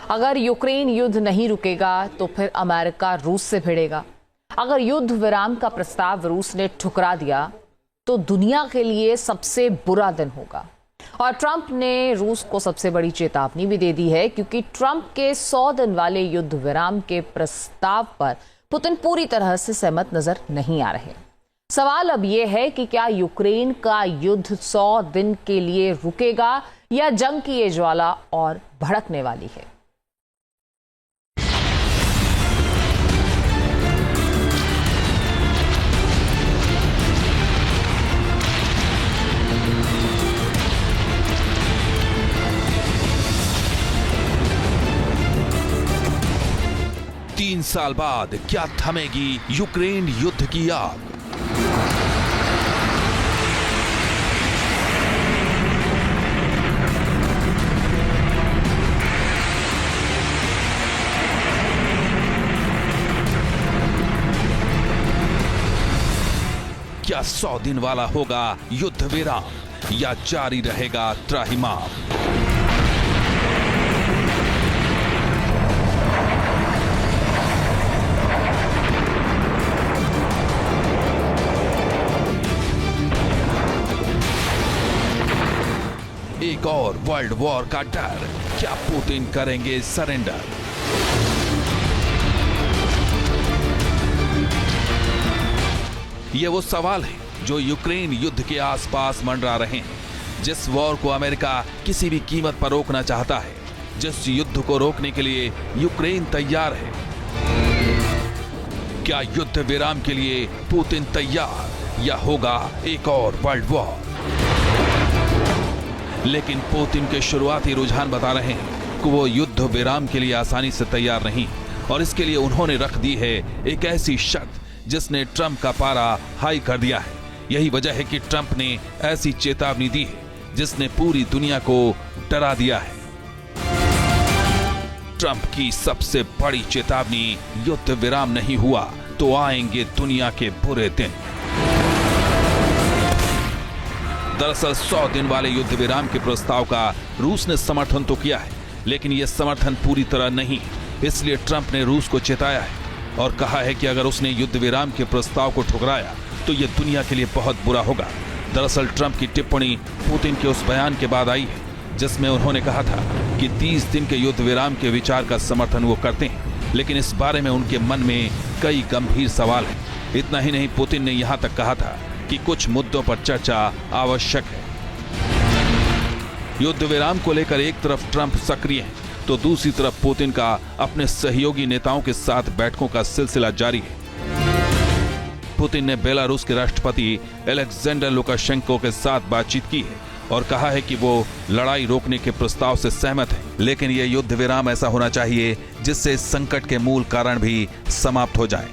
अगर यूक्रेन युद्ध नहीं रुकेगा तो फिर अमेरिका रूस से भिड़ेगा। अगर युद्ध विराम का प्रस्ताव रूस ने ठुकरा दिया तो दुनिया के लिए सबसे बुरा दिन होगा। और ट्रंप ने रूस को सबसे बड़ी चेतावनी भी दे दी है, क्योंकि ट्रंप के 100 दिन वाले युद्ध विराम के प्रस्ताव पर पुतिन पूरी तरह से सहमत नजर नहीं आ रहे। सवाल अब यह है कि क्या यूक्रेन का युद्ध 100 दिन के लिए रुकेगा या जंग की ये ज्वाला और भड़कने वाली है। तीन साल बाद क्या थमेगी यूक्रेन युद्ध की आग? क्या 100 दिन वाला होगा युद्ध विराम या जारी रहेगा त्राहिमाम? एक और वर्ल्ड वॉर का डर, क्या पुतिन करेंगे सरेंडर? ये वो सवाल है जो यूक्रेन युद्ध के आसपास मंडरा रहे हैं। जिस वॉर को अमेरिका किसी भी कीमत पर रोकना चाहता है, जिस युद्ध को रोकने के लिए यूक्रेन तैयार है। क्या युद्ध विराम के लिए पुतिन तैयार या होगा एक और वर्ल्ड वॉर? लेकिन पुतिन के शुरुआती रुझान बता रहे हैं कि वो युद्ध विराम के लिए आसानी से तैयार नहीं, और इसके लिए उन्होंने रख दी है एक ऐसी शर्त जिसने ट्रंप का पारा हाई कर दिया है। यही वजह है कि ट्रंप ने ऐसी चेतावनी दी है जिसने पूरी दुनिया को डरा दिया है। ट्रंप की सबसे बड़ी चेतावनी, युद्ध विराम नहीं हुआ तो आएंगे दुनिया के बुरे दिन। दरअसल 100 दिन वाले युद्ध विराम के प्रस्ताव का रूस ने समर्थन तो किया है, लेकिन यह समर्थन पूरी तरह नहीं। इसलिए ट्रंप ने रूस को चेताया है और कहा है कि अगर उसने युद्ध विराम के प्रस्ताव को ठुकराया तो यह दुनिया के लिए बहुत बुरा होगा। दरअसल ट्रंप की टिप्पणी पुतिन के उस बयान के बाद आई है जिसमें उन्होंने कहा था कि 30 दिन के युद्ध विराम के विचार का समर्थन वो करते हैं, लेकिन इस बारे में उनके मन में कई गंभीर सवाल हैं। इतना ही नहीं, पुतिन ने यहां तक कहा था कि कुछ मुद्दों पर चर्चा आवश्यक है। युद्ध विराम को लेकर एक तरफ ट्रंप सक्रिय है तो दूसरी तरफ पुतिन का अपने सहयोगी नेताओं के साथ बैठकों का सिलसिला जारी है। पुतिन ने बेलारूस के राष्ट्रपति अलेक्जेंडर लुकाशेंको के साथ बातचीत की है और कहा है कि वो लड़ाई रोकने के प्रस्ताव से सहमत है, लेकिन यह युद्ध विराम ऐसा होना चाहिए जिससे इस संकट के मूल कारण भी समाप्त हो जाए।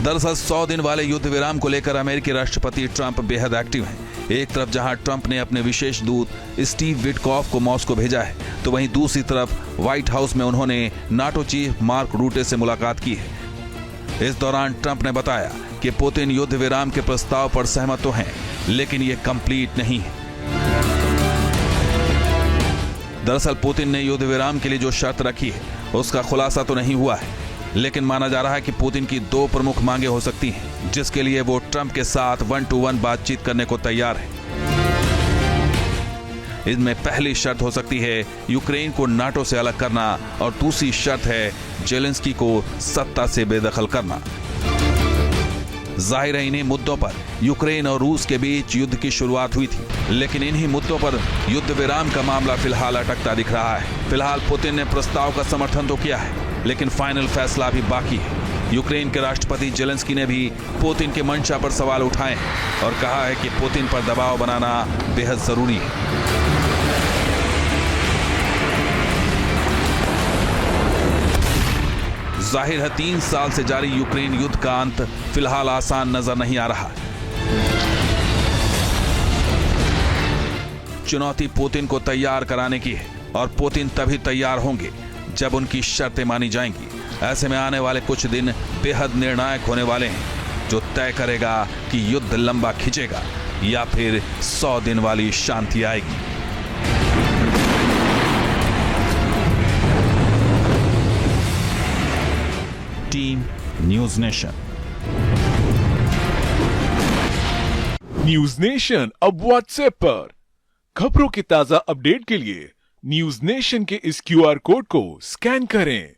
दरअसल 100 दिन वाले युद्ध विराम को लेकर अमेरिकी राष्ट्रपति ट्रंप बेहद एक्टिव हैं। एक तरफ जहां ट्रंप ने अपने विशेष दूत स्टीव विटकॉफ को मॉस्को भेजा है, तो वहीं दूसरी तरफ व्हाइट हाउस में उन्होंने नाटो चीफ मार्क रूटे से मुलाकात की है। इस दौरान ट्रंप ने बताया कि पुतिन युद्ध विराम के प्रस्ताव पर सहमत तो हैं, लेकिन ये कंप्लीट नहीं है। दरअसल पुतिन ने युद्ध विराम के लिए जो शर्त रखी है उसका खुलासा तो नहीं हुआ है, लेकिन माना जा रहा है कि पुतिन की 2 प्रमुख मांगे हो सकती हैं, जिसके लिए वो ट्रंप के साथ 1-to-1 बातचीत करने को तैयार है। इनमें पहली शर्त हो सकती है यूक्रेन को नाटो से अलग करना, और दूसरी शर्त है जेलेंस्की को सत्ता से बेदखल करना। जाहिर है इन्हीं मुद्दों पर यूक्रेन और रूस के बीच युद्ध की शुरुआत हुई थी, लेकिन इन्हीं मुद्दों पर युद्ध विराम का मामला फिलहाल अटकता दिख रहा है। फिलहाल पुतिन ने प्रस्ताव का समर्थन तो किया है, लेकिन फाइनल फैसला अभी बाकी है। यूक्रेन के राष्ट्रपति जेलेंस्की ने भी पुतिन के मंशा पर सवाल उठाए हैं और कहा है कि पुतिन पर दबाव बनाना बेहद जरूरी है। जाहिर है 3 साल से जारी यूक्रेन युद्ध का अंत फिलहाल आसान नजर नहीं आ रहा। चुनौती पुतिन को तैयार कराने की है, और पुतिन तभी तैयार होंगे जब उनकी शर्तें मानी जाएंगी। ऐसे में आने वाले कुछ दिन बेहद निर्णायक होने वाले हैं, जो तय करेगा कि युद्ध लंबा खिंचेगा या फिर 100 दिन वाली शांति आएगी। Team news nation. News nation अब व्हाट्सएप पर खबरों के ताजा अपडेट के लिए न्यूज नेशन के इस QR कोड को स्कैन करें